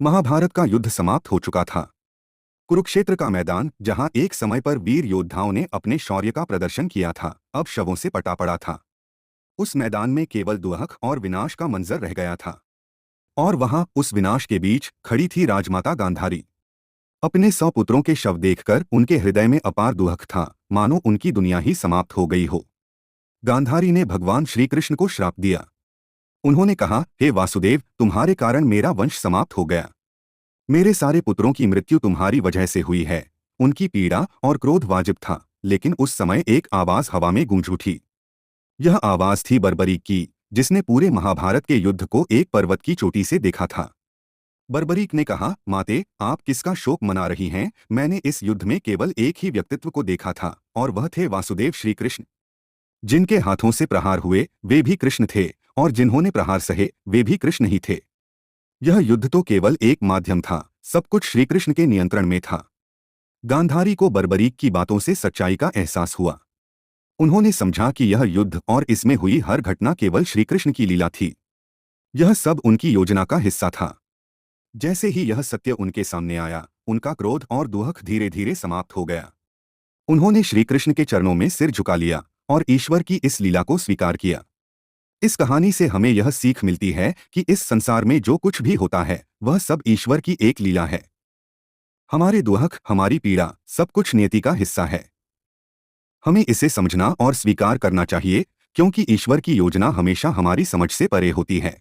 महाभारत का युद्ध समाप्त हो चुका था। कुरुक्षेत्र का मैदान, जहां एक समय पर वीर योद्धाओं ने अपने शौर्य का प्रदर्शन किया था, अब शवों से पटा पड़ा था। उस मैदान में केवल दुहक और विनाश का मंजर रह गया था। और वहां उस विनाश के बीच खड़ी थी राजमाता गांधारी। अपने 100 पुत्रों के शव देखकर उनके हृदय में अपार दुहक था, मानो उनकी दुनिया ही समाप्त हो गई हो। गांधारी ने भगवान श्री कृष्ण को श्राप दिया। उन्होंने कहा, हे वासुदेव, तुम्हारे कारण मेरा वंश समाप्त हो गया। मेरे सारे पुत्रों की मृत्यु तुम्हारी वजह से हुई है। उनकी पीड़ा और क्रोध वाजिब था, लेकिन उस समय एक आवाज हवा में गूंज उठी। यह आवाज थी बर्बरीक की, जिसने पूरे महाभारत के युद्ध को एक पर्वत की चोटी से देखा था। बर्बरीक ने कहा, माते, आप किसका शोक मना रही हैं? मैंने इस युद्ध में केवल एक ही व्यक्तित्व को देखा था, और वह थे वासुदेव श्री कृष्ण। जिनके हाथों से प्रहार हुए वे भी कृष्ण थे, और जिन्होंने प्रहार सहे वे भी कृष्ण ही थे। यह युद्ध तो केवल एक माध्यम था, सब कुछ श्री कृष्ण के नियंत्रण में था। गांधारी को बर्बरीक की बातों से सच्चाई का एहसास हुआ। उन्होंने समझा कि यह युद्ध और इसमें हुई हर घटना केवल श्री कृष्ण की लीला थी। यह सब उनकी योजना का हिस्सा था। जैसे ही यह सत्य उनके सामने आया, उनका क्रोध और दुहक धीरे धीरे समाप्त हो गया। उन्होंने श्री कृष्ण के चरणों में सिर झुका लिया और ईश्वर की इस लीला को स्वीकार किया। इस कहानी से हमें यह सीख मिलती है कि इस संसार में जो कुछ भी होता है वह सब ईश्वर की एक लीला है। हमारे दुहक, हमारी पीड़ा, सब कुछ नियति का हिस्सा है। हमें इसे समझना और स्वीकार करना चाहिए, क्योंकि ईश्वर की योजना हमेशा हमारी समझ से परे होती है।